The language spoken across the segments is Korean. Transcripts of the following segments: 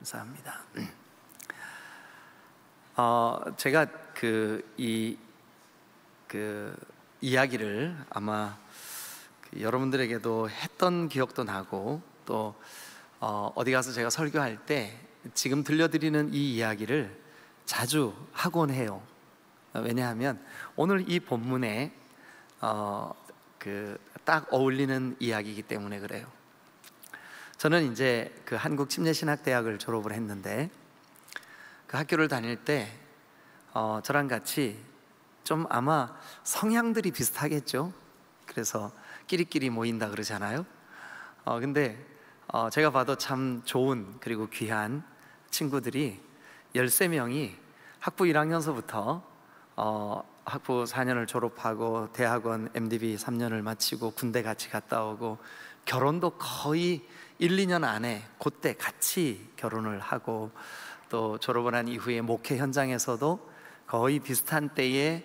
감사합니다. 제가 이야기를 아마 여러분들에게도 했던 기억도 나고 또 어디 가서 제가 설교할 때 지금 들려드리는 이 이야기를 자주 하곤 해요. 왜냐하면 오늘 이 본문에 딱 어울리는 이야기이기 때문에 그래요. 저는 이제 한국 침례신학대학을 졸업을 했는데 그 학교를 다닐 때 저랑 같이 좀 아마 성향들이 비슷하겠죠. 그래서 끼리끼리 모인다 그러잖아요. 근데 제가 봐도 참 좋은 그리고 귀한 친구들이 13명이 학부 1학년서부터 학부 4년을 졸업하고 대학원 MDB 3년을 마치고 군대 같이 갔다 오고 결혼도 거의 1, 2년 안에 그때 같이 결혼을 하고 또 졸업을 한 이후에 목회 현장에서도 거의 비슷한 때에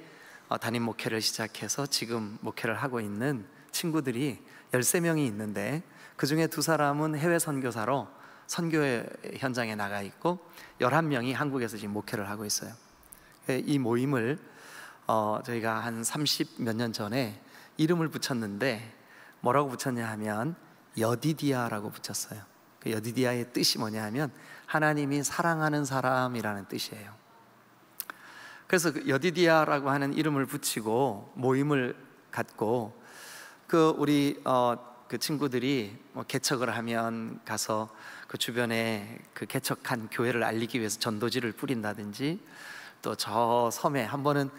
담임 목회를 시작해서 지금 목회를 하고 있는 친구들이 13명이 있는데 그 중에 2사람은 해외 선교사로 선교 현장에 나가 있고 11명이 한국에서 지금 목회를 하고 있어요. 이 모임을 저희가 한 30 몇 년 전에 이름을 붙였는데 뭐라고 붙였냐 하면 여디디아라고 붙였어요. 그 여디디아의 뜻이 뭐냐 하면 하나님이 사랑하는 사람이라는 뜻이에요. 그래서 그 여디디아라고 하는 이름을 붙이고 모임을 갖고 우리 그 친구들이 개척을 하면 가서 그 주변에 그 개척한 교회를 알리기 위해서 전도지를 뿌린다든지 또 저 섬에 한 번은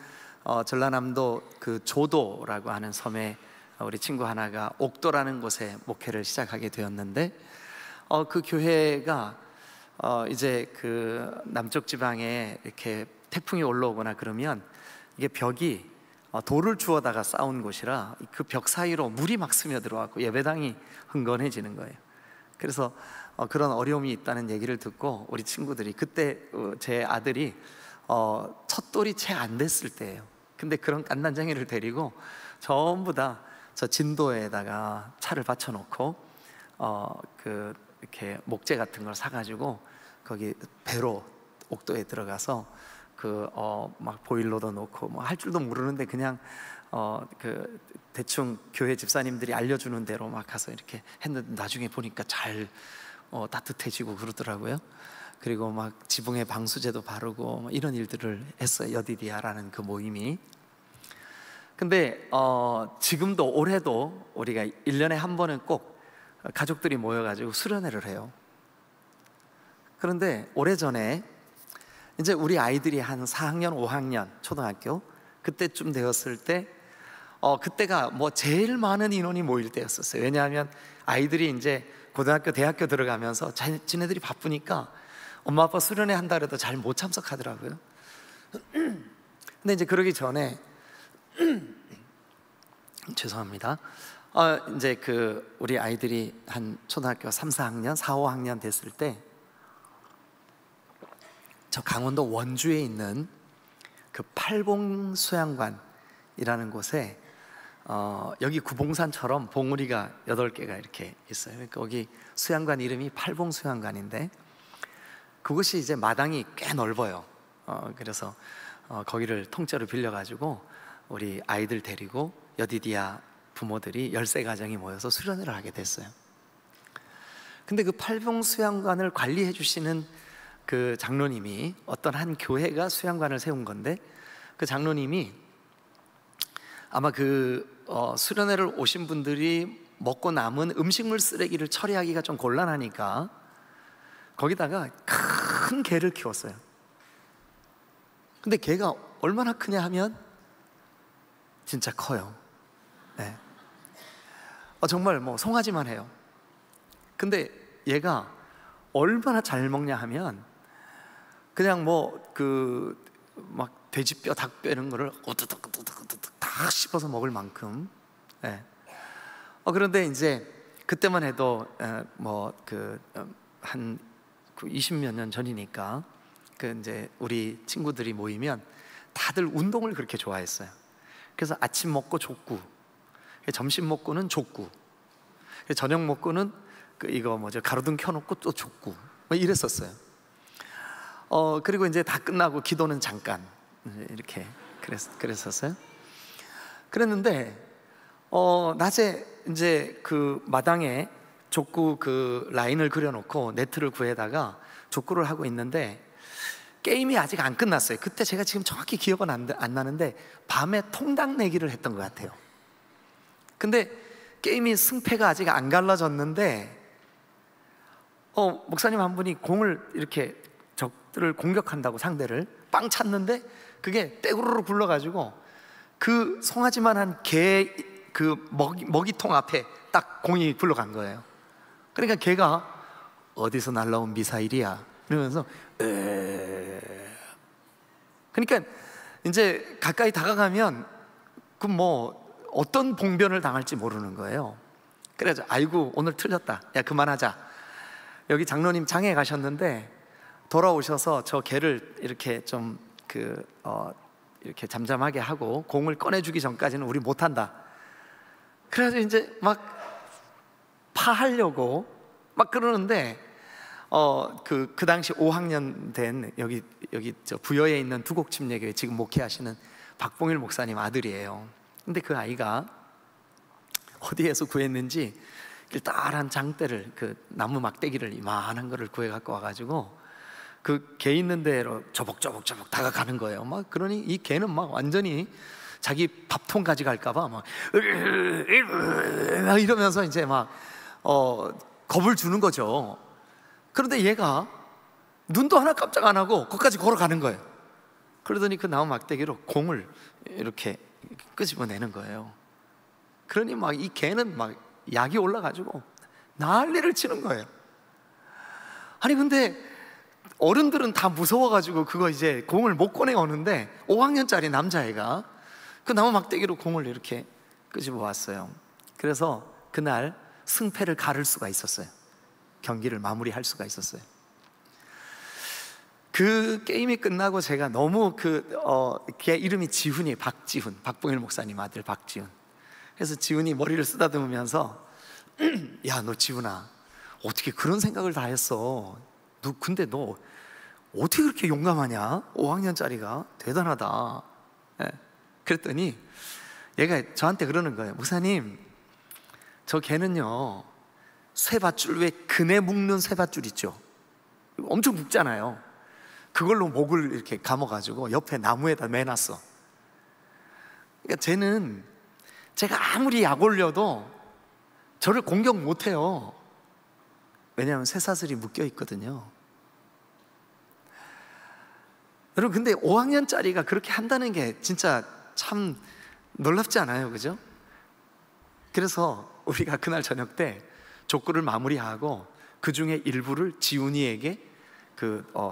전라남도 그 조도라고 하는 섬에 우리 친구 하나가 옥도라는 곳에 목회를 시작하게 되었는데 그 교회가 이제 그 남쪽 지방에 이렇게 태풍이 올라오거나 그러면 이게 벽이 돌을 주워다가 쌓은 곳이라 그 벽 사이로 물이 막 스며들어왔고 예배당이 흥건해지는 거예요. 그래서 그런 어려움이 있다는 얘기를 듣고 우리 친구들이 그때 제 아들이 첫돌이 채 안 됐을 때예요. 근데 그런 깐난쟁이를 데리고 전부 다 저 진도에다가 차를 받쳐놓고 이렇게 목재 같은 걸 사가지고 거기 배로 옥도에 들어가서 막 보일러도 놓고 뭐 할 줄도 모르는데 그냥 대충 교회 집사님들이 알려주는 대로 막 가서 이렇게 했는데 나중에 보니까 잘 따뜻해지고 그러더라고요. 그리고 막 지붕에 방수제도 바르고 이런 일들을 했어요. 여디디아라는 그 모임이. 근데 지금도 올해도 우리가 1년에 한 번은 꼭 가족들이 모여가지고 수련회를 해요. 그런데 오래전에 이제 우리 아이들이 한 4학년, 5학년 초등학교 그때쯤 되었을 때 그때가 뭐 제일 많은 인원이 모일 때였었어요. 왜냐하면 아이들이 이제 고등학교, 대학교 들어가면서 지네들이 바쁘니까 엄마 아빠 수련회 한다 그래도 잘 못 참석하더라고요. 근데 이제 그러기 전에 죄송합니다. 이제 우리 아이들이 한 초등학교 3, 4학년, 4, 5학년 됐을 때 저 강원도 원주에 있는 그 팔봉수양관이라는 곳에 여기 구봉산처럼 봉우리가 8개가 이렇게 있어요. 그러니까 거기 수양관 이름이 팔봉수양관인데 그곳이 이제 마당이 꽤 넓어요. 그래서 거기를 통째로 빌려가지고 우리 아이들 데리고 여디디아 부모들이 13가정이 모여서 수련회를 하게 됐어요. 근데 그 팔봉수양관을 관리해 주시는 그 장로님이 어떤 한 교회가 수양관을 세운 건데 그 장로님이 아마 수련회를 오신 분들이 먹고 남은 음식물 쓰레기를 처리하기가 좀 곤란하니까 거기다가 큰 개를 키웠어요. 근데 개가 얼마나 크냐 하면 진짜 커요. 네. 정말 뭐 송아지만 해요. 근데 얘가 얼마나 잘 먹냐 하면 그냥 막 돼지뼈, 닭뼈 이런 거를 우두둑 다 씹어서 먹을 만큼. 네. 그런데 이제 그때만 해도 한 20몇 년 전이니까 이제 우리 친구들이 모이면 다들 운동을 그렇게 좋아했어요. 그래서 아침 먹고 족구, 점심 먹고는 족구, 저녁 먹고는 가로등 켜놓고 또 족구 뭐 이랬었어요. 그리고 이제 다 끝나고 기도는 잠깐 이렇게 그랬었어요. 그랬는데 낮에 이제 그 마당에 족구 그 라인을 그려놓고 네트를 구해다가 족구를 하고 있는데 게임이 아직 안 끝났어요. 그때 제가 지금 정확히 기억은 안 나는데 밤에 통닭 내기를 했던 것 같아요. 근데 게임이 승패가 아직 안 갈라졌는데 목사님 한 분이 공을 이렇게 적들을 공격한다고 상대를 빵 찼는데 그게 떼구르르 굴러가지고 그 송아지만한 개 그 먹이통 앞에 딱 공이 굴러간 거예요. 그러니까 걔가 어디서 날라온 미사일이야 이러면서 그러니까 이제 가까이 다가가면 그 뭐 어떤 봉변을 당할지 모르는 거예요. 그래서 아이고 오늘 틀렸다, 야 그만하자. 여기 장로님 장에 가셨는데 돌아오셔서 저 개를 이렇게 좀 이렇게 잠잠하게 하고 공을 꺼내주기 전까지는 우리 못한다. 그래서 이제 막 파하려고 막 그러는데 그 당시 5학년 된 여기 저 부여에 있는 두곡침례교회 지금 목회하시는 박봉일 목사님 아들이에요. 근데 그 아이가 어디에서 구했는지 길다란 장대를, 그 나무 막대기를 이만한 거를 구해 갖고 와가지고 그 개 있는 데로 조복조복 다가가는 거예요. 막 그러니 이 개는 막 완전히 자기 밥통 가져갈까봐 막 이러면서 이제 막 겁을 주는 거죠. 그런데 얘가 눈도 하나 깜짝 안 하고 거기까지 걸어가는 거예요. 그러더니 그 나무 막대기로 공을 이렇게 끄집어내는 거예요. 그러니 막 이 개는 막 약이 올라가지고 난리를 치는 거예요. 아니 근데 어른들은 다 무서워가지고 그거 이제 공을 못 꺼내 오는데 5학년짜리 남자애가 그 나무 막대기로 공을 이렇게 끄집어 왔어요. 그래서 그날 승패를 가를 수가 있었어요. 경기를 마무리할 수가 있었어요. 그 게임이 끝나고 제가 너무 걔 이름이 지훈이, 박지훈, 박봉일 목사님 아들 박지훈. 그래서 지훈이 머리를 쓰다듬으면서 야 너 지훈아 어떻게 그런 생각을 다 했어? 근데 너 어떻게 그렇게 용감하냐? 5학년짜리가 대단하다. 그랬더니 얘가 저한테 그러는 거예요. 목사님 저 개는요 쇠밧줄, 왜 그네 묶는 쇠밧줄 있죠? 엄청 굵잖아요. 그걸로 목을 이렇게 감아가지고 옆에 나무에다 매놨어. 그러니까 쟤는 제가 아무리 약 올려도 저를 공격 못해요. 왜냐하면 쇠사슬이 묶여 있거든요. 여러분 근데 5학년짜리가 그렇게 한다는 게 진짜 참 놀랍지 않아요? 그죠? 그래서 우리가 그날 저녁 때 족구를 마무리하고 그 중에 일부를 지훈이에게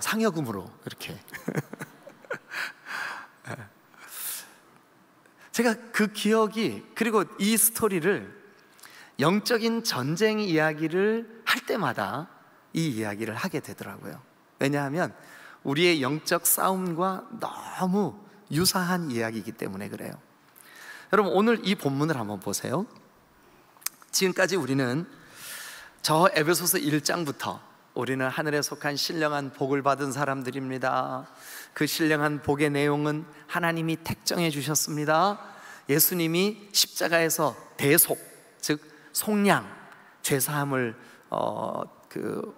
상여금으로 이렇게 제가 그 기억이, 그리고 이 스토리를 영적인 전쟁 이야기를 할 때마다 이 이야기를 하게 되더라고요. 왜냐하면 우리의 영적 싸움과 너무 유사한 이야기이기 때문에 그래요. 여러분 오늘 이 본문을 한번 보세요. 지금까지 우리는 저 에베소서 1장부터 우리는 하늘에 속한 신령한 복을 받은 사람들입니다. 그 신령한 복의 내용은 하나님이 택정해 주셨습니다. 예수님이 십자가에서 대속, 즉 속량, 죄사함을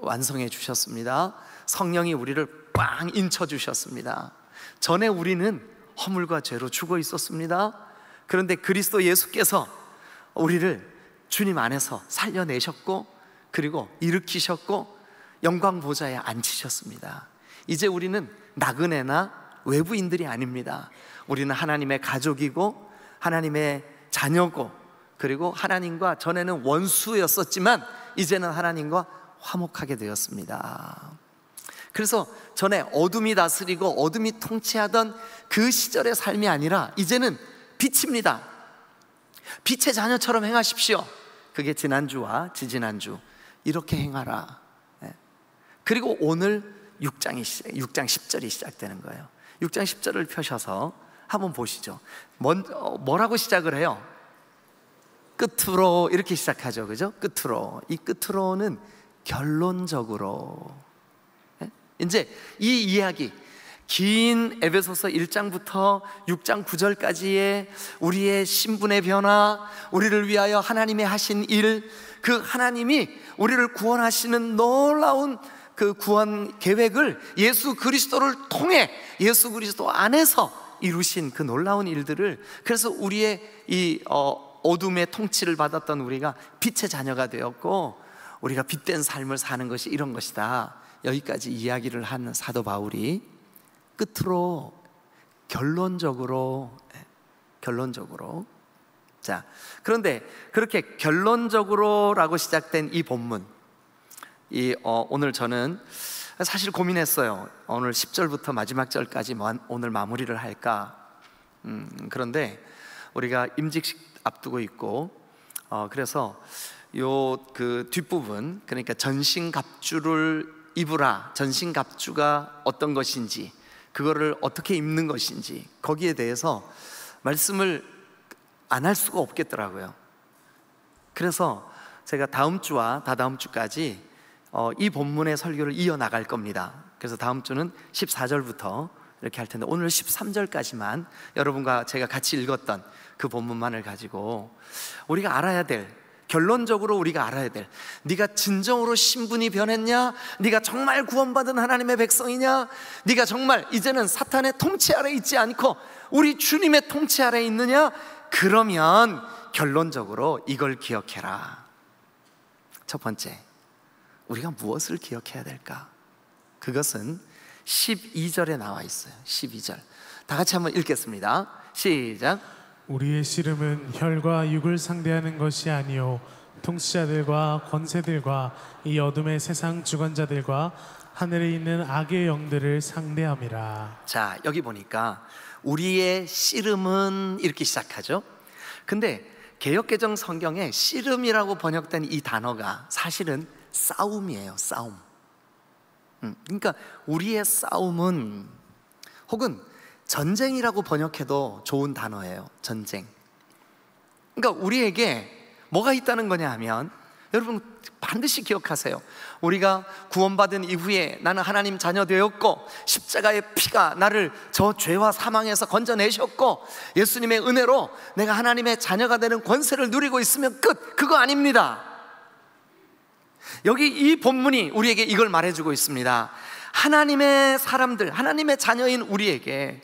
완성해 주셨습니다. 성령이 우리를 꽝 인쳐 주셨습니다. 전에 우리는 허물과 죄로 죽어 있었습니다. 그런데 그리스도 예수께서 우리를 주님 안에서 살려내셨고 그리고 일으키셨고 영광 보좌에 앉히셨습니다. 이제 우리는 나그네나 외부인들이 아닙니다. 우리는 하나님의 가족이고 하나님의 자녀고, 그리고 하나님과 전에는 원수였었지만 이제는 하나님과 화목하게 되었습니다. 그래서 전에 어둠이 다스리고 어둠이 통치하던 그 시절의 삶이 아니라 이제는 빛입니다. 빛의 자녀처럼 행하십시오. 그게 지난주와 지지난주 이렇게 행하라. 그리고 오늘 6장 10절이 시작되는 거예요. 6장 10절을 펴셔서 한번 보시죠. 뭐라고 시작을 해요? 끝으로 이렇게 시작하죠. 그죠? 끝으로. 이 끝으로는 결론적으로, 이제 이 이야기, 긴 에베소서 1장부터 6장 9절까지의 우리의 신분의 변화, 우리를 위하여 하나님이 하신 일, 그 하나님이 우리를 구원하시는 놀라운 그 구원 계획을 예수 그리스도를 통해, 예수 그리스도 안에서 이루신 그 놀라운 일들을, 그래서 우리의 이 어둠의 통치를 받았던 우리가 빛의 자녀가 되었고, 우리가 빛된 삶을 사는 것이 이런 것이다, 여기까지 이야기를 한 사도 바울이 끝으로 결론적으로, 자, 그런데 그렇게 결론적으로라고 시작된 이 본문, 오늘 저는 사실 고민했어요. 오늘 10절부터 마지막 절까지 오늘 마무리를 할까. 그런데 우리가 임직식 앞두고 있고, 그래서 그 뒷부분, 그러니까 전신갑주를 입으라, 전신갑주가 어떤 것인지, 그거를 어떻게 입는 것인지, 거기에 대해서 말씀을 안 할 수가 없겠더라고요. 그래서 제가 다음 주와 다다음 주까지 이 본문의 설교를 이어나갈 겁니다. 그래서 다음 주는 14절부터 이렇게 할 텐데, 오늘 13절까지만 여러분과 제가 같이 읽었던 그 본문만을 가지고 우리가 알아야 될, 결론적으로 우리가 알아야 될, 네가 진정으로 신분이 변했냐? 네가 정말 구원받은 하나님의 백성이냐? 네가 정말 이제는 사탄의 통치 아래 있지 않고 우리 주님의 통치 아래 있느냐? 그러면 결론적으로 이걸 기억해라. 첫 번째, 우리가 무엇을 기억해야 될까? 그것은 12절에 나와 있어요. 12절 다 같이 한번 읽겠습니다. 시작. 우리의 씨름은 혈과 육을 상대하는 것이 아니요 통치자들과 권세들과 이 어둠의 세상 주관자들과 하늘에 있는 악의 영들을 상대함이라. 자, 여기 보니까 우리의 씨름은 이렇게 시작하죠. 근데 개역개정 성경에 씨름이라고 번역된 이 단어가 사실은 싸움이에요. 싸움. 그러니까 우리의 싸움은, 혹은 전쟁이라고 번역해도 좋은 단어예요. 전쟁. 그러니까 우리에게 뭐가 있다는 거냐 하면, 여러분 반드시 기억하세요. 우리가 구원받은 이후에 나는 하나님 자녀 되었고, 십자가의 피가 나를 저 죄와 사망에서 건져내셨고, 예수님의 은혜로 내가 하나님의 자녀가 되는 권세를 누리고 있으면 끝. 그거 아닙니다. 여기 이 본문이 우리에게 이걸 말해주고 있습니다. 하나님의 사람들, 하나님의 자녀인 우리에게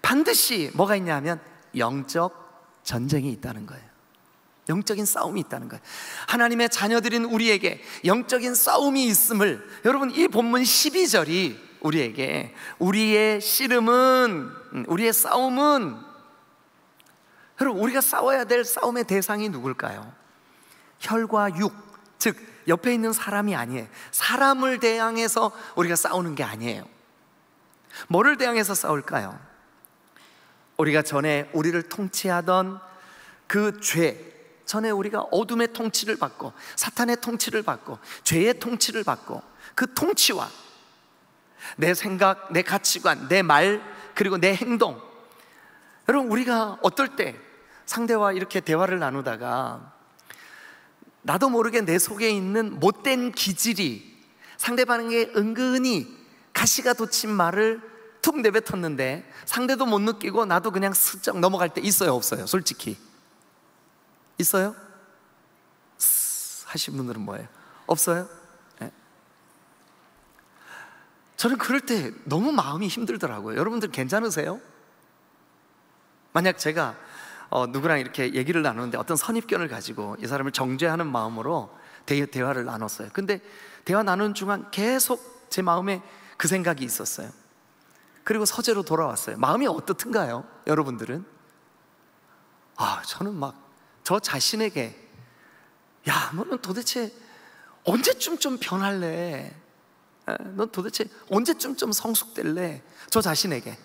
반드시 뭐가 있냐 하면 영적 전쟁이 있다는 거예요. 영적인 싸움이 있다는 거예요. 하나님의 자녀들인 우리에게 영적인 싸움이 있음을, 여러분 이 본문 12절이 우리에게, 우리의 씨름은, 우리의 싸움은, 여러분 우리가 싸워야 될 싸움의 대상이 누굴까요? 혈과 육, 즉 옆에 있는 사람이 아니에요. 사람을 대항해서 우리가 싸우는 게 아니에요. 뭐를 대항해서 싸울까요? 우리가 전에 우리를 통치하던 그 죄, 전에 우리가 어둠의 통치를 받고 사탄의 통치를 받고 죄의 통치를 받고, 그 통치와 내 생각, 내 가치관, 내 말, 그리고 내 행동. 여러분 우리가 어떨 때 상대와 이렇게 대화를 나누다가 나도 모르게 내 속에 있는 못된 기질이 상대방에게 은근히 가시가 돋친 말을 툭 내뱉었는데 상대도 못 느끼고 나도 그냥 슬쩍 넘어갈 때 있어요, 없어요? 솔직히 있어요? 하신 분들은 뭐예요? 없어요? 네. 저는 그럴 때 너무 마음이 힘들더라고요. 여러분들 괜찮으세요? 만약 제가 누구랑 이렇게 얘기를 나누는데 어떤 선입견을 가지고 이 사람을 정죄하는 마음으로 대화를 나눴어요. 근데 대화 나누는 중간 계속 제 마음에 그 생각이 있었어요. 그리고 서재로 돌아왔어요. 마음이 어떻든가요? 여러분들은? 저는 막 저 자신에게, 야, 너는 도대체 언제쯤 좀 변할래? 넌 도대체 언제쯤 좀 성숙될래? 저 자신에게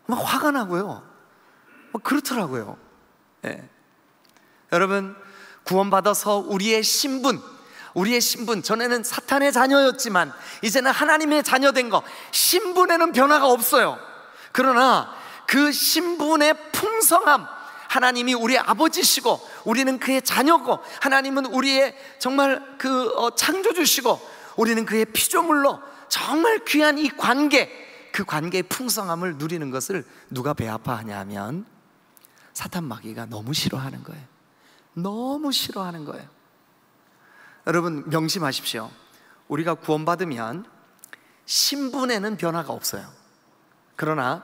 막 화가 나고요. 그렇더라고요. 예. 여러분 구원받아서 우리의 신분, 전에는 사탄의 자녀였지만 이제는 하나님의 자녀 된 거, 신분에는 변화가 없어요. 그러나 그 신분의 풍성함, 하나님이 우리의 아버지시고 우리는 그의 자녀고, 하나님은 우리의 정말 창조주시고 우리는 그의 피조물로 정말 귀한 이 관계, 그 관계의 풍성함을 누리는 것을 누가 배아파하냐 하면 사탄 마귀가 너무 싫어하는 거예요. 너무 싫어하는 거예요. 여러분 명심하십시오. 우리가 구원받으면 신분에는 변화가 없어요. 그러나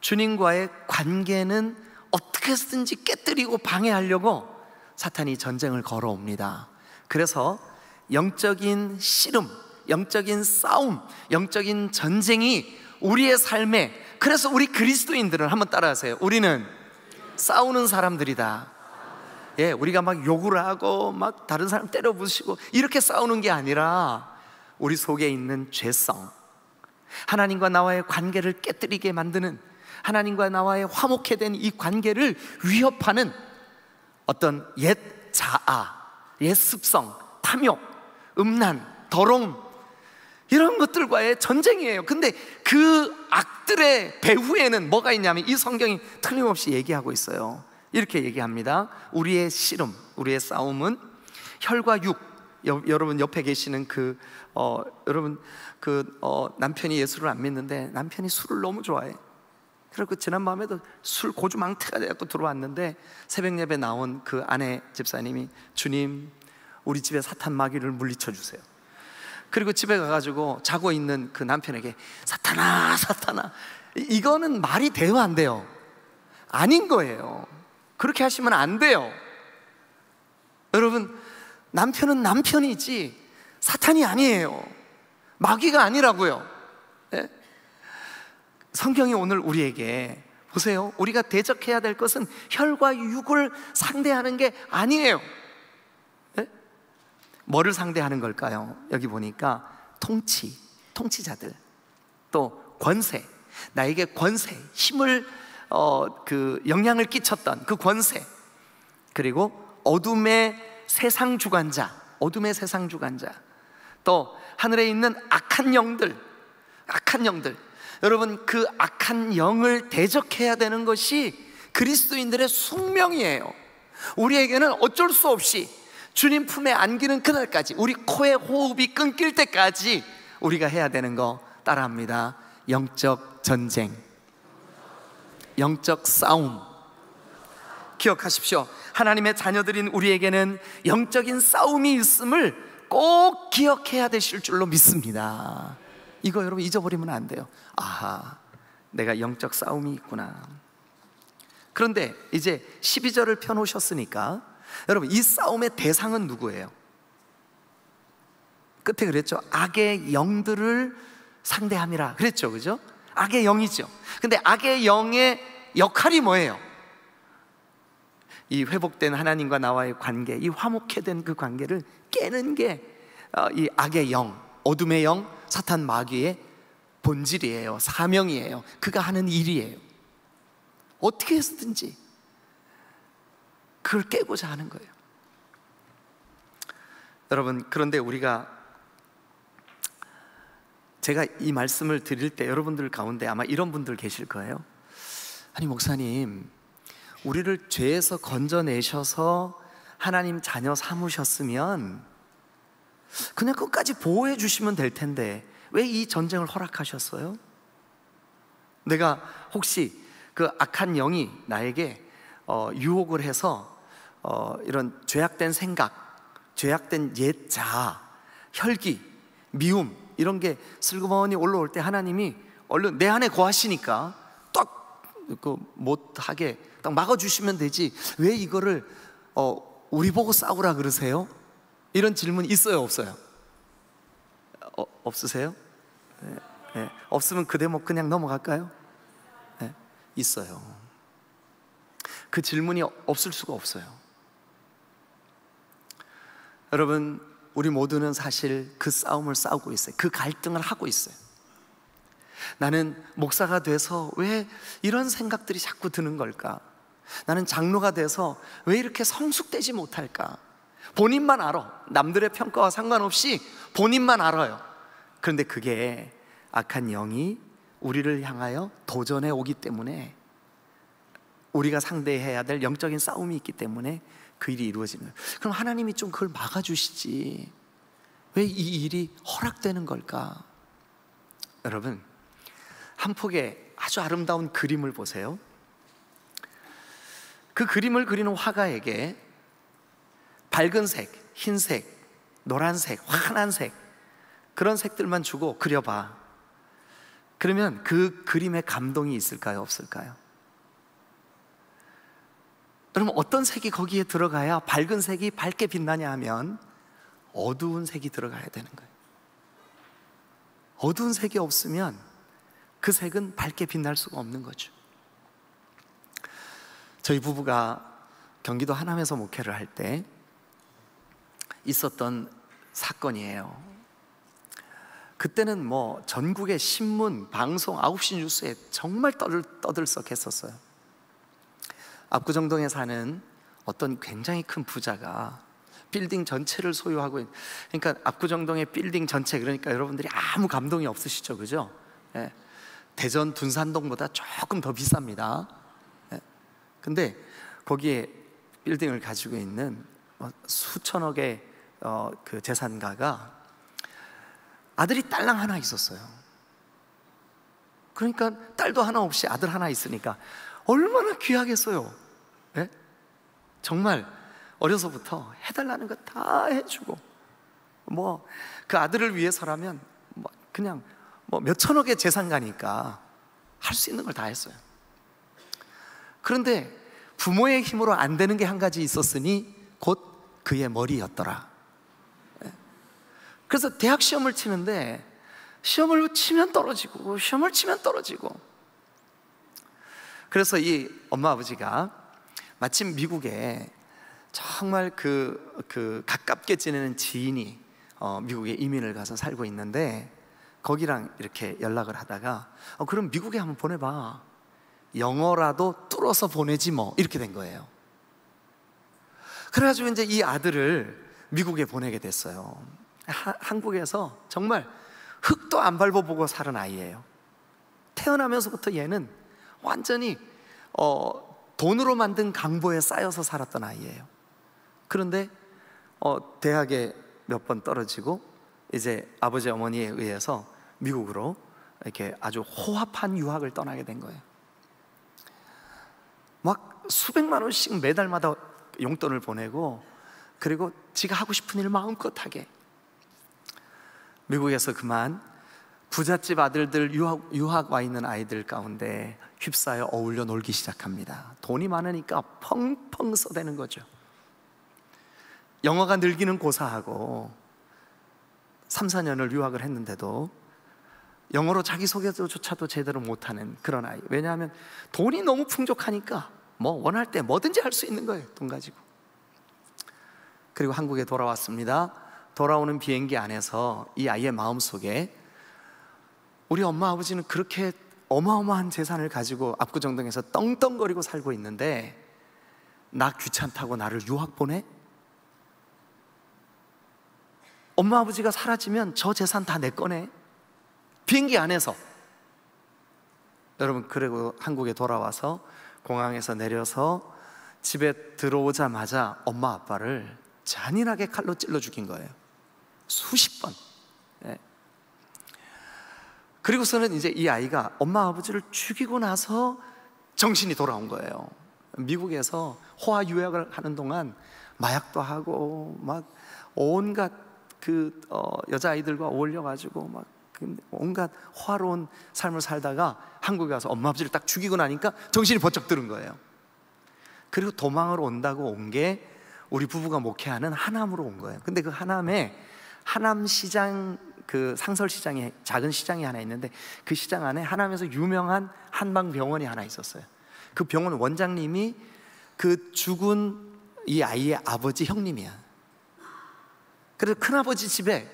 주님과의 관계는 어떻게 해서든지 깨뜨리고 방해하려고 사탄이 전쟁을 걸어옵니다. 그래서 영적인 씨름, 영적인 싸움, 영적인 전쟁이 우리의 삶에, 그래서 우리 그리스도인들은 한번 따라하세요. 우리는 싸우는 사람들이다. 예, 우리가 막 욕을 하고 막 다른 사람 때려 부수고 이렇게 싸우는 게 아니라 우리 속에 있는 죄성, 하나님과 나와의 관계를 깨뜨리게 만드는, 하나님과 나와의 화목해 된 이 관계를 위협하는 어떤 옛 자아, 옛 습성, 탐욕, 음란, 더러움, 이런 것들과의 전쟁이에요. 근데 그 악들의 배후에는 뭐가 있냐면 이 성경이 틀림없이 얘기하고 있어요. 이렇게 얘기합니다. 우리의 씨름, 우리의 싸움은 혈과 육. 여러분 옆에 계시는 여러분 남편이 예수를 안 믿는데 남편이 술을 너무 좋아해. 그리고 지난 밤에도 술 고주망태가 돼갖고 들어왔는데 새벽 예배 나온 그 아내 집사님이, 주님 우리 집에 사탄 마귀를 물리쳐 주세요. 그리고 집에 가가지고 자고 있는 그 남편에게 사탄아 사탄아, 이거는 말이 돼요 안 돼요? 아닌 거예요. 그렇게 하시면 안 돼요. 여러분 남편은 남편이지 사탄이 아니에요. 마귀가 아니라고요. 예? 성경이 오늘 우리에게, 보세요, 우리가 대적해야 될 것은 혈과 육을 상대하는 게 아니에요. 예? 뭐를 상대하는 걸까요? 여기 보니까 통치자들, 또 권세, 나에게 권세, 힘을 영향을 끼쳤던 그 권세, 그리고 어둠의 세상 주관자, 또 하늘에 있는 악한 영들. 여러분 그 악한 영을 대적해야 되는 것이 그리스도인들의 숙명이에요. 우리에게는 어쩔 수 없이 주님 품에 안기는 그날까지, 우리 코에 호흡이 끊길 때까지 우리가 해야 되는 거 따라합니다. 영적 전쟁, 영적 싸움. 기억하십시오. 하나님의 자녀들인 우리에게는 영적인 싸움이 있음을 꼭 기억해야 되실 줄로 믿습니다. 이거 여러분 잊어버리면 안 돼요. 아하, 내가 영적 싸움이 있구나. 그런데 이제 12절을 펴놓으셨으니까 여러분 이 싸움의 대상은 누구예요? 끝에 그랬죠. 악의 영들을 상대함이라 그랬죠. 그죠? 악의 영이죠. 근데 악의 영의 역할이 뭐예요? 이 회복된 하나님과 나와의 관계, 이 화목해 된 그 관계를 깨는 게 이 악의 영, 어둠의 영, 사탄 마귀의 본질이에요. 사명이에요. 그가 하는 일이에요. 어떻게 해서든지 그걸 깨고자 하는 거예요. 여러분, 그런데 제가 이 말씀을 드릴 때 여러분들 가운데 아마 이런 분들 계실 거예요. 아니 목사님, 우리를 죄에서 건져내셔서 하나님 자녀 삼으셨으면 그냥 끝까지 보호해 주시면 될 텐데 왜 이 전쟁을 허락하셨어요? 내가 혹시 그 악한 영이 나에게 유혹을 해서 이런 죄악된 생각, 죄악된 옛 자아, 혈기, 미움 이런 게 슬그머니 올라올 때 하나님이 얼른 내 안에 거하시니까 딱 못하게 딱 막아주시면 되지, 왜 이거를 우리 보고 싸우라 그러세요? 이런 질문 있어요 없어요? 없으세요? 네, 네. 없으면 그 대목 그냥 넘어갈까요? 네, 있어요. 그 질문이 없을 수가 없어요. 여러분, 우리 모두는 사실 그 싸움을 싸우고 있어요. 그 갈등을 하고 있어요. 나는 목사가 돼서 왜 이런 생각들이 자꾸 드는 걸까? 나는 장로가 돼서 왜 이렇게 성숙되지 못할까? 본인만 알아. 남들의 평가와 상관없이 본인만 알아요. 그런데 그게 악한 영이 우리를 향하여 도전해 오기 때문에, 우리가 상대해야 될 영적인 싸움이 있기 때문에 그 일이 이루어지는 거예요. 그럼 하나님이 좀 그걸 막아주시지 왜 이 일이 허락되는 걸까? 여러분, 한 폭의 아주 아름다운 그림을 보세요. 그 그림을 그리는 화가에게 밝은 색, 흰색, 노란색, 환한 색, 그런 색들만 주고 그려봐. 그러면 그 그림에 감동이 있을까요? 없을까요? 그러면 어떤 색이 거기에 들어가야 밝은 색이 밝게 빛나냐 하면 어두운 색이 들어가야 되는 거예요. 어두운 색이 없으면 그 색은 밝게 빛날 수가 없는 거죠. 저희 부부가 경기도 하남에서 목회를 할 때 있었던 사건이에요. 그때는 뭐 전국의 신문, 방송, 9시 뉴스에 정말 떠들썩했었어요. 압구정동에 사는 어떤 굉장히 큰 부자가 빌딩 전체를 소유하고 그러니까 압구정동의 빌딩 전체, 그러니까 여러분들이 아무 감동이 없으시죠, 그죠? 예. 대전 둔산동보다 조금 더 비쌉니다. 예. 근데 거기에 빌딩을 가지고 있는 수천억의 그 재산가가 아들이 딸랑 하나 있었어요. 그러니까 딸도 하나 없이 아들 하나 있으니까 얼마나 귀하겠어요. 예? 정말 어려서부터 해달라는 거 다 해주고, 뭐 그 아들을 위해서라면 뭐 그냥 뭐 몇천억의 재산가니까 할 수 있는 걸 다 했어요. 그런데 부모의 힘으로 안 되는 게 한 가지 있었으니 곧 그의 머리였더라. 그래서 대학 시험을 치는데 시험을 치면 떨어지고 시험을 치면 떨어지고, 그래서 이 엄마 아버지가 마침 미국에 정말 그 가깝게 지내는 지인이 미국에 이민을 가서 살고 있는데 거기랑 이렇게 연락을 하다가 그럼 미국에 한번 보내봐, 영어라도 뚫어서 보내지 뭐, 이렇게 된 거예요. 그래가지고 이제 이 아들을 미국에 보내게 됐어요. 한국에서 정말 흙도 안 밟아보고 살은 아이예요. 태어나면서부터 얘는 완전히 돈으로 만든 강보에 쌓여서 살았던 아이예요. 그런데 대학에 몇 번 떨어지고 이제 아버지 어머니에 의해서 미국으로 이렇게 아주 호합한 유학을 떠나게 된 거예요. 막 수백만 원씩 매달마다 용돈을 보내고, 그리고 지가 하고 싶은 일 마음껏 하게. 미국에서 그만 부잣집 아들들, 유학 와 있는 아이들 가운데 휩싸여 어울려 놀기 시작합니다. 돈이 많으니까 펑펑 써대는 거죠. 영어가 늘기는 고사하고 3, 4년을 유학을 했는데도 영어로 자기소개조차도 제대로 못하는 그런 아이. 왜냐하면 돈이 너무 풍족하니까 뭐 원할 때 뭐든지 할 수 있는 거예요, 돈 가지고. 그리고 한국에 돌아왔습니다. 돌아오는 비행기 안에서 이 아이의 마음속에 우리 엄마 아버지는 그렇게 어마어마한 재산을 가지고 압구정동에서 떵떵거리고 살고 있는데 나 귀찮다고 나를 유학 보내? 엄마 아버지가 사라지면 저 재산 다 내 거네? 비행기 안에서. 여러분, 그리고 한국에 돌아와서 공항에서 내려서 집에 들어오자마자 엄마 아빠를 잔인하게 칼로 찔러 죽인 거예요. 수십 번. 네. 그리고서는 이제 이 아이가 엄마 아버지를 죽이고 나서 정신이 돌아온 거예요. 미국에서 호화 유학을 하는 동안 마약도 하고 막 온갖 여자아이들과 어울려가지고 막 온갖 화로운 삶을 살다가 한국에 와서 엄마 아버지를 딱 죽이고 나니까 정신이 번쩍 드는 거예요. 그리고 도망을 온다고 온 게 우리 부부가 목회하는 하남으로 온 거예요. 근데 그 하남에 하남시장, 그 상설시장에 작은 시장이 하나 있는데 그 시장 안에 하남에서 유명한 한방병원이 하나 있었어요. 그 병원 원장님이 그 죽은 이 아이의 아버지 형님이야. 그래서 큰아버지 집에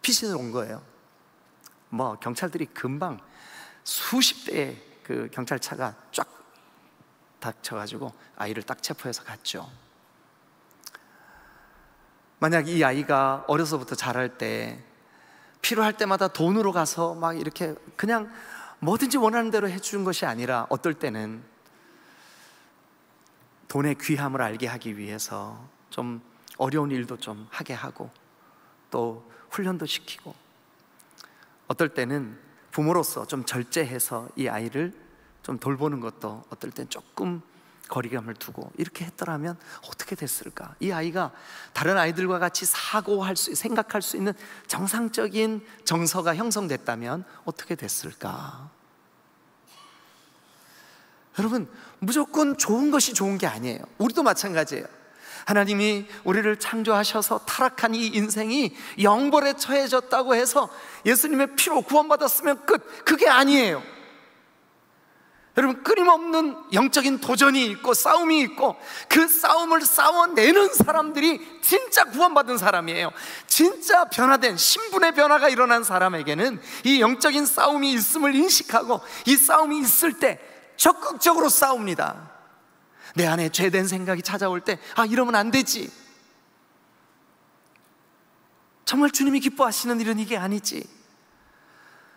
피신을 온 거예요. 뭐 경찰들이 금방 수십 대의 그 경찰차가 쫙 닥쳐가지고 아이를 딱 체포해서 갔죠. 만약 이 아이가 어려서부터 자랄 때 필요할 때마다 돈으로 가서 막 이렇게 그냥 뭐든지 원하는 대로 해주는 것이 아니라 어떨 때는 돈의 귀함을 알게 하기 위해서 좀 어려운 일도 좀 하게 하고 또 훈련도 시키고, 어떨 때는 부모로서 좀 절제해서 이 아이를 좀 돌보는 것도 어떨 땐 조금 거리감을 두고 이렇게 했더라면 어떻게 됐을까? 이 아이가 다른 아이들과 같이 사고할 수, 생각할 수 있는 정상적인 정서가 형성됐다면 어떻게 됐을까? 여러분, 무조건 좋은 것이 좋은 게 아니에요. 우리도 마찬가지예요. 하나님이 우리를 창조하셔서 타락한 이 인생이 영벌에 처해졌다고 해서 예수님의 피로 구원받았으면 끝, 그게 아니에요. 여러분, 끊임없는 영적인 도전이 있고 싸움이 있고, 그 싸움을 싸워내는 사람들이 진짜 구원받은 사람이에요. 진짜 변화된 신분의 변화가 일어난 사람에게는 이 영적인 싸움이 있음을 인식하고 이 싸움이 있을 때 적극적으로 싸웁니다. 내 안에 죄된 생각이 찾아올 때, 아, 이러면 안 되지. 정말 주님이 기뻐하시는 일은 이게 아니지.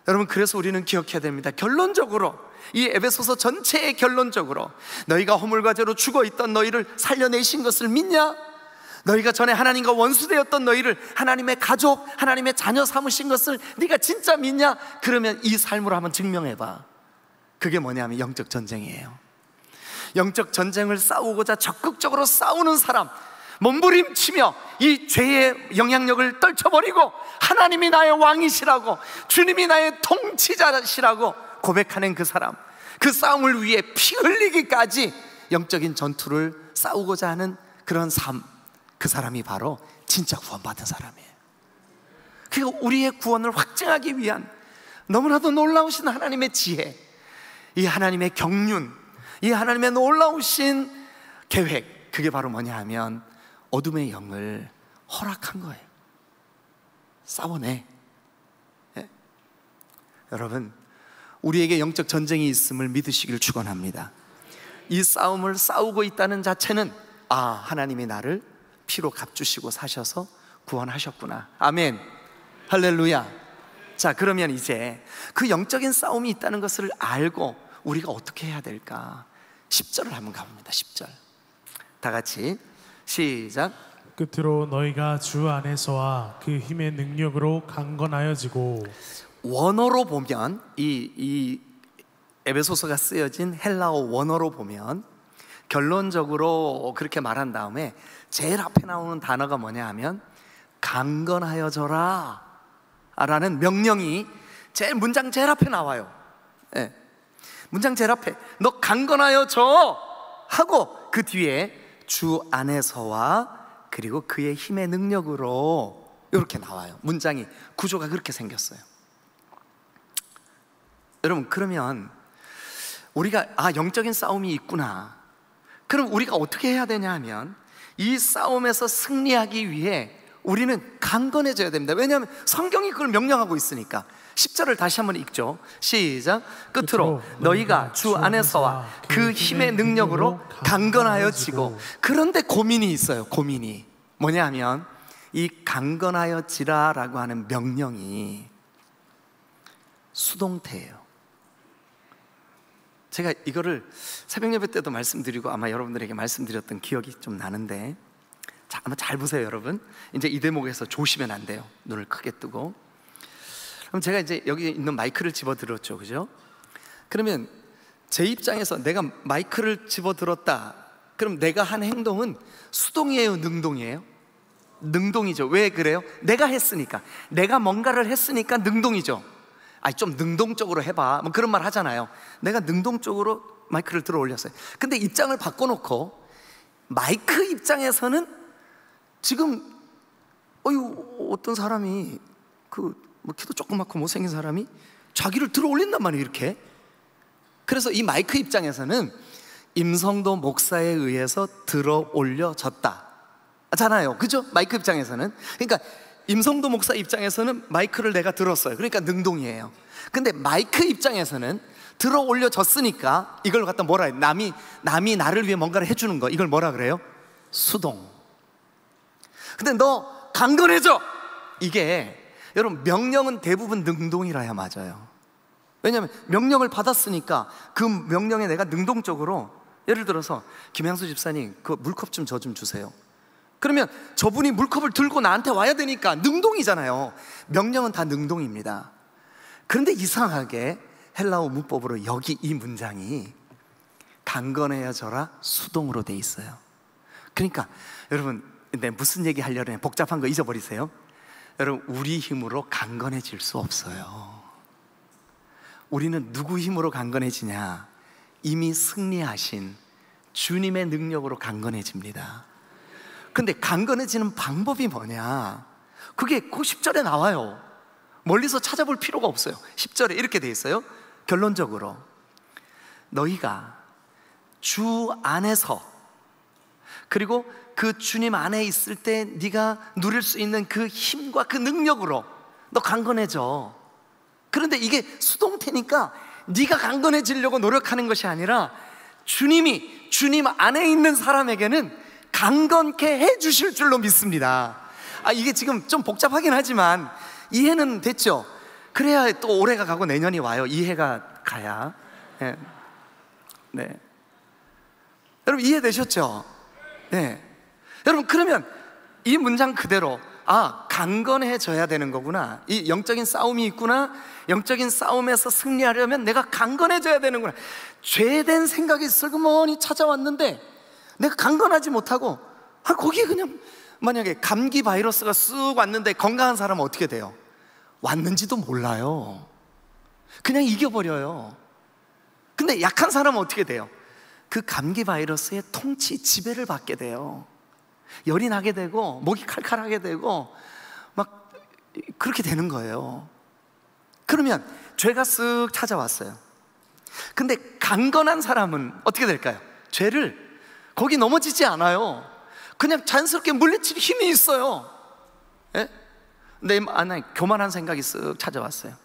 여러분, 그래서 우리는 기억해야 됩니다. 결론적으로, 이 에베소서 전체의 결론적으로, 너희가 허물과 죄로 죽어있던 너희를 살려내신 것을 믿냐? 너희가 전에 하나님과 원수되었던 너희를 하나님의 가족, 하나님의 자녀 삼으신 것을 네가 진짜 믿냐? 그러면 이 삶으로 한번 증명해봐. 그게 뭐냐면 영적 전쟁이에요. 영적 전쟁을 싸우고자 적극적으로 싸우는 사람, 몸부림치며 이 죄의 영향력을 떨쳐버리고 하나님이 나의 왕이시라고, 주님이 나의 통치자시라고 고백하는 그 사람, 그 싸움을 위해 피 흘리기까지 영적인 전투를 싸우고자 하는 그런 삶, 그 사람이 바로 진짜 구원받은 사람이에요. 그리고 우리의 구원을 확증하기 위한 너무나도 놀라우신 하나님의 지혜, 이 하나님의 경륜, 이 하나님의 놀라우신 계획, 그게 바로 뭐냐 하면 어둠의 영을 허락한 거예요. 싸워내. 네? 여러분, 우리에게 영적 전쟁이 있음을 믿으시길 축원합니다. 이 싸움을 싸우고 있다는 자체는, 아, 하나님이 나를 피로 값주시고 사셔서 구원하셨구나. 아멘, 할렐루야. 자, 그러면 이제 그 영적인 싸움이 있다는 것을 알고 우리가 어떻게 해야 될까? 10절을 한번 가봅니다. 10절 다 같이 시작. 끝으로 너희가 주 안에서와 그 힘의 능력으로 강건하여지고. 원어로 보면 이 에베소서가 쓰여진 헬라어 원어로 보면 결론적으로 그렇게 말한 다음에 제일 앞에 나오는 단어가 뭐냐 하면 강건하여져라 라는 명령이 문장 제일 앞에 나와요. 네. 문장 제일 앞에 너 강건하여져 하고 그 뒤에 주 안에서와 그리고 그의 힘의 능력으로 이렇게 나와요. 문장이, 구조가 그렇게 생겼어요. 여러분, 그러면 우리가 영적인 싸움이 있구나. 그럼 우리가 어떻게 해야 되냐 하면 이 싸움에서 승리하기 위해 우리는 강건해져야 됩니다. 왜냐하면 성경이 그걸 명령하고 있으니까. 10절을 다시 한번 읽죠. 시작. 끝으로 너희가 주 안에서와 그 힘의 능력으로 강건하여지고. 그런데 고민이 있어요. 고민이 뭐냐 하면 이 강건하여지라라고 하는 명령이 수동태예요. 제가 이거를 새벽 예배 때도 말씀드리고 아마 여러분들에게 말씀드렸던 기억이 좀 나는데, 자, 한번 잘 보세요. 여러분, 이제 이 대목에서 조시면 안 돼요. 눈을 크게 뜨고. 그럼 제가 이제 여기 있는 마이크를 집어들었죠, 그죠? 그러면 제 입장에서 내가 마이크를 집어들었다. 그럼 내가 한 행동은 수동이에요, 능동이에요? 능동이죠. 왜 그래요? 내가 했으니까. 내가 뭔가를 했으니까 능동이죠. 좀 능동적으로 해봐, 뭐 그런 말 하잖아요. 내가 능동적으로 마이크를 들어 올렸어요. 근데 입장을 바꿔놓고 마이크 입장에서는 지금 어떤 사람이 뭐 키도 조그맣고 못생긴 사람이 자기를 들어 올린단 말이에요, 이렇게. 그래서 이 마이크 입장에서는 임성도 목사에 의해서 들어 올려졌다 잖아요, 그죠? 마이크 입장에서는. 그러니까 임성도 목사 입장에서는 마이크를 내가 들었어요. 그러니까 능동이에요. 근데 마이크 입장에서는 들어 올려졌으니까 이걸 갖다 뭐라 해요? 남이 나를 위해 뭔가를 해주는 거, 이걸 뭐라 그래요? 수동. 근데 너 강건해져, 이게 여러분, 명령은 대부분 능동이라야 맞아요. 왜냐하면 명령을 받았으니까 그 명령에 내가 능동적으로, 예를 들어서 김양수 집사님 그 물컵 좀 저 좀 주세요. 그러면 저분이 물컵을 들고 나한테 와야 되니까 능동이잖아요. 명령은 다 능동입니다. 그런데 이상하게 헬라어 문법으로 여기 이 문장이 강건해져라 수동으로 돼 있어요. 그러니까 여러분, 근데 무슨 얘기 하려고 해? 복잡한 거 잊어버리세요. 여러분, 우리 힘으로 강건해질 수 없어요. 우리는 누구 힘으로 강건해지냐? 이미 승리하신 주님의 능력으로 강건해집니다. 근데 강건해지는 방법이 뭐냐? 그게 그 10절에 나와요. 멀리서 찾아볼 필요가 없어요. 10절에 이렇게 돼 있어요. 결론적으로 너희가 주 안에서, 그리고 그 주님 안에 있을 때 네가 누릴 수 있는 그 힘과 그 능력으로 너 강건해져. 그런데 이게 수동태니까 네가 강건해지려고 노력하는 것이 아니라 주님이 주님 안에 있는 사람에게는 강건케 해주실 줄로 믿습니다. 이게 지금 좀 복잡하긴 하지만 이해는 됐죠? 그래야 또 올해가 가고 내년이 와요. 이해가 가야. 네. 네. 여러분 이해되셨죠? 네. 여러분, 그러면 이 문장 그대로 강건해져야 되는 거구나, 이 영적인 싸움이 있구나, 영적인 싸움에서 승리하려면 내가 강건해져야 되는구나. 죄된 생각이 슬그머니 찾아왔는데 내가 강건하지 못하고 거기에 그냥 만약에 감기 바이러스가 쑥 왔는데 건강한 사람은 어떻게 돼요? 왔는지도 몰라요. 그냥 이겨버려요. 근데 약한 사람은 어떻게 돼요? 그 감기 바이러스의 통치, 지배를 받게 돼요. 열이 나게 되고 목이 칼칼하게 되고 막 그렇게 되는 거예요. 그러면 죄가 쓱 찾아왔어요. 근데 강건한 사람은 어떻게 될까요? 죄를 거기 넘어지지 않아요. 그냥 자연스럽게 물리칠 힘이 있어요. 예? 내 안에 교만한 생각이 쓱 찾아왔어요.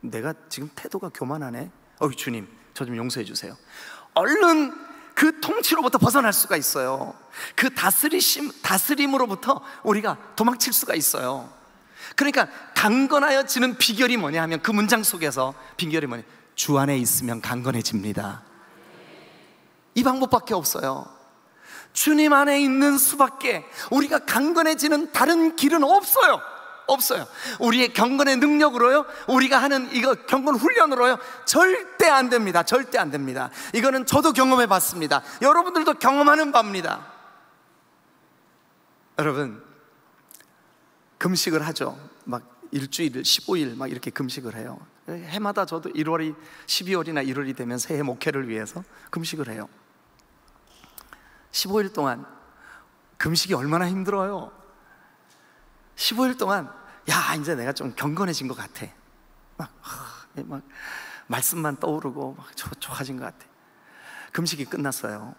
내가 지금 태도가 교만하네. 주님, 저 좀 용서해 주세요. 얼른 그 통치로부터 벗어날 수가 있어요. 그 다스림으로부터 우리가 도망칠 수가 있어요. 그러니까 강건하여지는 비결이 뭐냐 하면 그 문장 속에서 비결이 뭐냐? 주 안에 있으면 강건해집니다. 이 방법밖에 없어요. 주님 안에 있는 수밖에 우리가 강건해지는 다른 길은 없어요. 없어요. 우리의 경건의 능력으로요, 우리가 하는 이거 경건 훈련으로요, 절대 안 됩니다. 절대 안 됩니다. 이거는 저도 경험해 봤습니다. 여러분들도 경험하는 바입니다. 여러분, 금식을 하죠. 막 일주일, 15일 막 이렇게 금식을 해요. 해마다 저도 1월이 12월이나 1월이 되면 새해 목회를 위해서 금식을 해요. 15일 동안 금식이 얼마나 힘들어요. 15일 동안 이제 내가 좀 경건해진 것 같아. 막 말씀만 떠오르고 막 좋아진 것 같아. 금식이 끝났어요.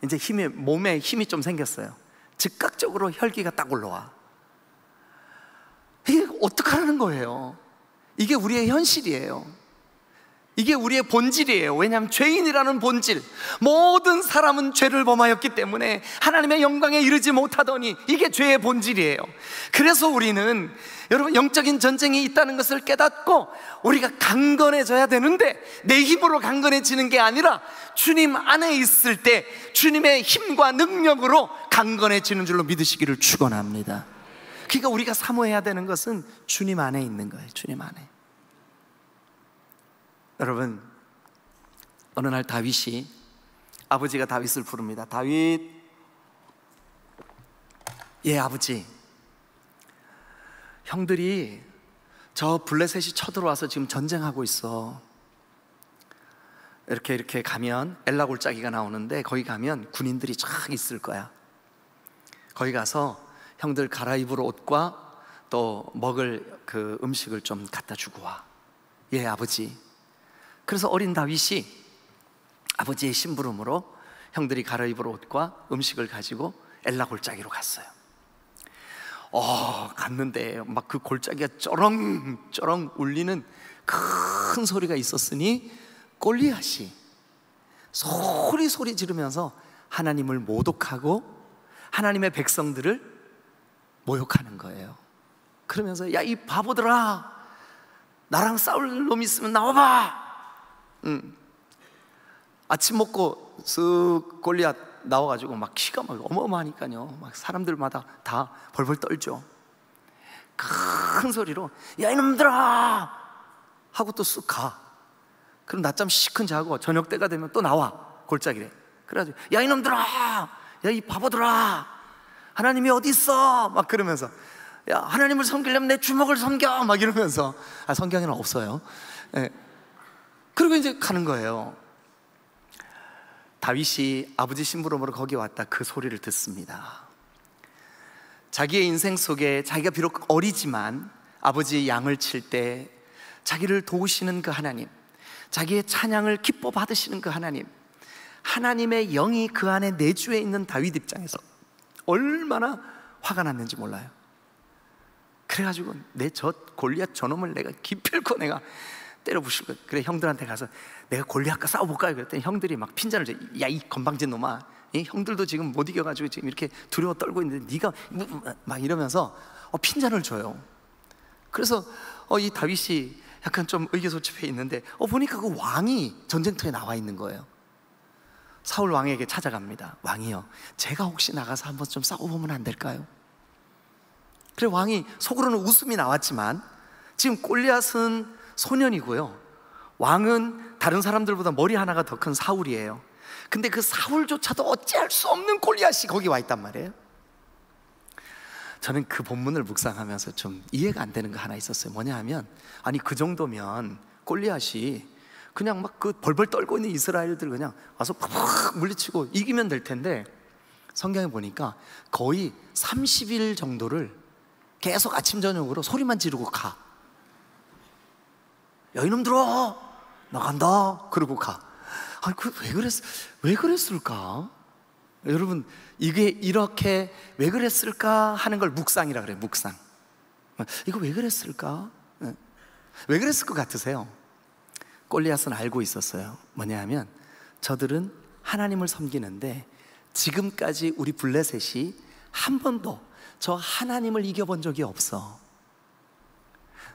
이제 몸에 힘이 좀 생겼어요. 즉각적으로 혈기가 딱 올라와. 이게 어떡하라는 거예요? 이게 우리의 현실이에요. 이게 우리의 본질이에요. 왜냐하면 죄인이라는 본질, 모든 사람은 죄를 범하였기 때문에 하나님의 영광에 이르지 못하더니 이게 죄의 본질이에요. 그래서 우리는 여러분 영적인 전쟁이 있다는 것을 깨닫고 우리가 강건해져야 되는데, 내 힘으로 강건해지는 게 아니라 주님 안에 있을 때 주님의 힘과 능력으로 강건해지는 줄로 믿으시기를 축원합니다. 그러니까 우리가 사모해야 되는 것은 주님 안에 있는 거예요. 주님 안에. 여러분, 어느 날 다윗이, 아버지가 다윗을 부릅니다. 다윗, 예 아버지, 형들이 저 블레셋이 쳐들어와서 지금 전쟁하고 있어. 이렇게 가면 엘라 골짜기가 나오는데 거기 가면 군인들이 쫙 있을 거야. 거기 가서 형들 갈아입을 옷과 또 먹을 그 음식을 좀 갖다 주고 와. 예 아버지. 그래서 어린 다윗이 아버지의 심부름으로 형들이 갈아입을 옷과 음식을 가지고 엘라 골짜기로 갔어요. 갔는데 막 그 골짜기가 쩌렁쩌렁 울리는 큰 소리가 있었으니 골리앗이 소리 지르면서 하나님을 모독하고 하나님의 백성들을 모욕하는 거예요. 그러면서 야 이 바보들아, 나랑 싸울 놈 있으면 나와봐. 아침 먹고 쓱 골리앗 나와가지고 막 키가 막 어마어마하니까요, 막 사람들마다 다 벌벌 떨죠. 큰 큰 소리로 야 이놈들아 하고 또 쑥 가. 그럼 낮잠 시큰 자고 저녁 때가 되면 또 나와 골짜기래. 그래가지고 야 이놈들아, 야 이 바보들아, 하나님이 어디 있어? 막 그러면서 야 하나님을 섬기려면 내 주먹을 섬겨 막 이러면서, 성경에는 없어요. 예. 그리고 이제 가는 거예요. 다윗이 아버지 심부름으로 거기 왔다 그 소리를 듣습니다. 자기의 인생 속에 자기가 비록 어리지만 아버지의 양을 칠 때 자기를 도우시는 그 하나님, 자기의 찬양을 기뻐 받으시는 그 하나님, 하나님의 영이 그 안에 내주에 있는 다윗 입장에서 얼마나 화가 났는지 몰라요. 그래가지고 내 저 골리앗 저놈을 내가 기필코 내가 때려 부실 거야. 그래 형들한테 가서 내가 골리앗과 싸워볼까요? 그랬더니 형들이 막 핀잔을 줘. 야 이 건방진 놈아, 이 형들도 지금 못 이겨가지고 지금 이렇게 두려워 떨고 있는데 네가 막 이러면서 핀잔을 줘요. 그래서 이 다윗이 약간 좀 의기소침해 있는데 보니까 그 왕이 전쟁터에 나와 있는 거예요. 사울 왕에게 찾아갑니다. 왕이요, 제가 혹시 나가서 한번 좀 싸워보면 안 될까요? 그래 왕이 속으로는 웃음이 나왔지만 지금 골리앗은 소년이고요, 왕은 다른 사람들보다 머리 하나가 더 큰 사울이에요. 근데 그 사울조차도 어찌할 수 없는 골리앗이 거기 와 있단 말이에요. 저는 그 본문을 묵상하면서 좀 이해가 안 되는 거 하나 있었어요. 뭐냐 하면, 아니 그 정도면 골리앗이 그냥 막 그 벌벌 떨고 있는 이스라엘들 그냥 와서 팍 물리치고 이기면 될 텐데, 성경에 보니까 거의 30일 정도를 계속 아침 저녁으로 소리만 지르고 가. 야 이놈들아 나간다 그러고 가. 아니 왜 그랬을까? 여러분, 이게 이렇게 왜 그랬을까 하는 걸 묵상이라 그래요. 묵상. 이거 왜 그랬을까? 왜 그랬을 것 같으세요? 골리앗은 알고 있었어요. 뭐냐 하면 저들은 하나님을 섬기는데 지금까지 우리 블레셋이 한 번도 저 하나님을 이겨본 적이 없어.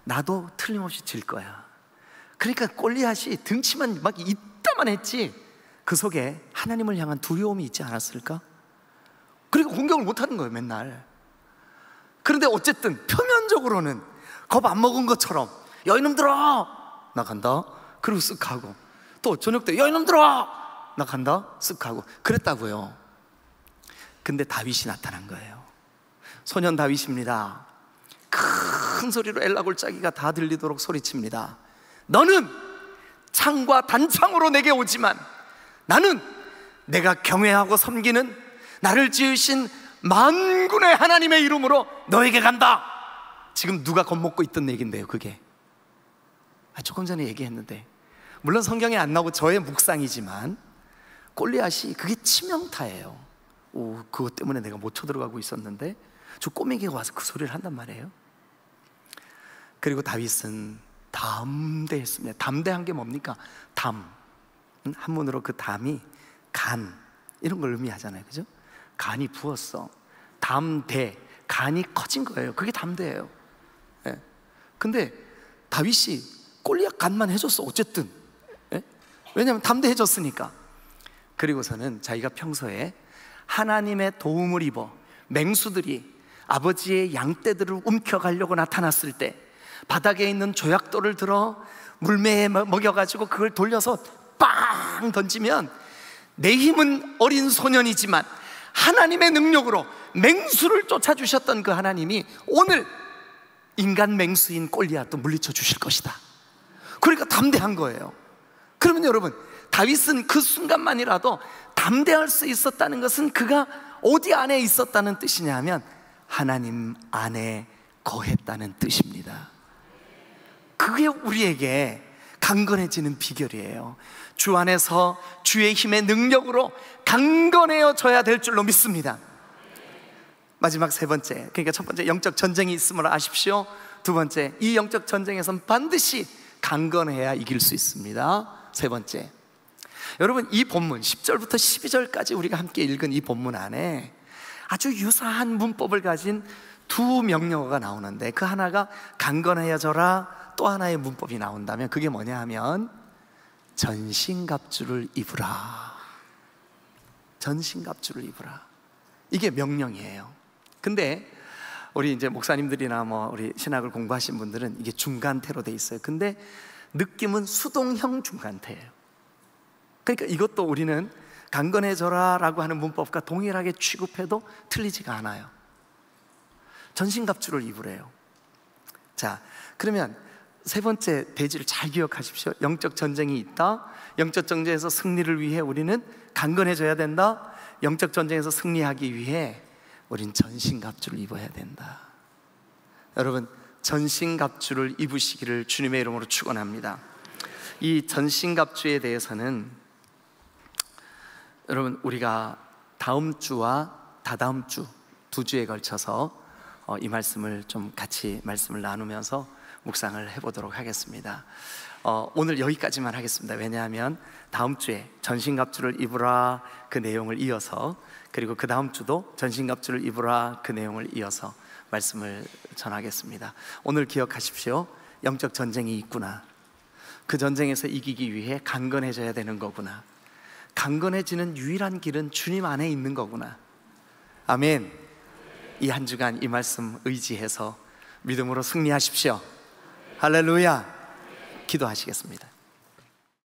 나도 틀림없이 질 거야. 그러니까 골리앗이 등치만 막 이따만 했지 그 속에 하나님을 향한 두려움이 있지 않았을까? 그리고 공격을 못하는 거예요 맨날. 그런데 어쨌든 표면적으로는 겁 안 먹은 것처럼 야 이놈들아 나간다 그리고 쓱 가고, 또 저녁 때 야 이놈들아 나간다 쓱 가고 그랬다고요. 근데 다윗이 나타난 거예요. 소년 다윗입니다. 큰 소리로 엘라 골짜기가 다 들리도록 소리칩니다. 너는 창과 단창으로 내게 오지만 나는 내가 경외하고 섬기는 나를 지으신 만군의 하나님의 이름으로 너에게 간다. 지금 누가 겁먹고 있던 얘긴데요 그게. 조금 전에 얘기했는데, 물론 성경에 안 나오고 저의 묵상이지만 골리앗이 그게 치명타예요. 그것 때문에 내가 못 쳐들어가고 있었는데 저 꼬맹이가 와서 그 소리를 한단 말이에요. 그리고 다윗은 담대했습니다. 담대한 게 뭡니까? 한문으로 그 담이 간 이런 걸 의미하잖아요, 그죠? 간이 부었어. 담대, 간이 커진 거예요. 그게 담대예요. 예. 근데 다윗이 골리앗 간만 해줬어 어쨌든. 예? 왜냐하면 담대해졌으니까. 그리고서는 자기가 평소에 하나님의 도움을 입어 맹수들이 아버지의 양떼들을 움켜가려고 나타났을 때 바닥에 있는 조약돌을 들어 물매에 먹여가지고 그걸 돌려서 빵 던지면 내 힘은 어린 소년이지만 하나님의 능력으로 맹수를 쫓아주셨던 그 하나님이 오늘 인간 맹수인 골리앗도 물리쳐 주실 것이다. 그러니까 담대한 거예요. 그러면 여러분, 다윗은 그 순간만이라도 담대할 수 있었다는 것은 그가 어디 안에 있었다는 뜻이냐 하면 하나님 안에 거했다는 뜻입니다. 그게 우리에게 강건해지는 비결이에요. 주 안에서 주의 힘의 능력으로 강건해져야 될 줄로 믿습니다. 마지막 세 번째, 그러니까 첫 번째 영적 전쟁이 있음을 아십시오. 두 번째, 이 영적 전쟁에선 반드시 강건해야 이길 수 있습니다. 세 번째, 여러분 이 본문 10절부터 12절까지 우리가 함께 읽은 이 본문 안에 아주 유사한 문법을 가진 두 명령어가 나오는데 그 하나가 강건해져라, 또 하나의 문법이 나온다면 그게 뭐냐 하면 전신갑주를 입으라. 전신갑주를 입으라. 이게 명령이에요. 근데 우리 이제 목사님들이나 뭐 우리 신학을 공부하신 분들은 이게 중간태로 돼 있어요. 근데 느낌은 수동형 중간태예요. 그러니까 이것도 우리는 강건해져라라고 하는 문법과 동일하게 취급해도 틀리지가 않아요. 전신갑주를 입으래요. 자, 그러면 세 번째 대지를 잘 기억하십시오. 영적 전쟁이 있다. 영적 전쟁에서 승리를 위해 우리는 강건해져야 된다. 영적 전쟁에서 승리하기 위해 우린 전신갑주를 입어야 된다. 여러분, 전신갑주를 입으시기를 주님의 이름으로 축원합니다. 이 전신갑주에 대해서는 여러분, 우리가 다음 주와 다다음 주 두 주에 걸쳐서 이 말씀을 좀 같이 말씀을 나누면서 묵상을 해보도록 하겠습니다. 오늘 여기까지만 하겠습니다. 왜냐하면 다음 주에 전신갑주를 입으라 그 내용을 이어서, 그리고 그 다음 주도 전신갑주를 입으라 그 내용을 이어서 말씀을 전하겠습니다. 오늘 기억하십시오. 영적 전쟁이 있구나. 그 전쟁에서 이기기 위해 강건해져야 되는 거구나. 강건해지는 유일한 길은 주님 안에 있는 거구나. 아멘. 이 한 주간 이 말씀 의지해서 믿음으로 승리하십시오. 할렐루야. 기도하시겠습니다.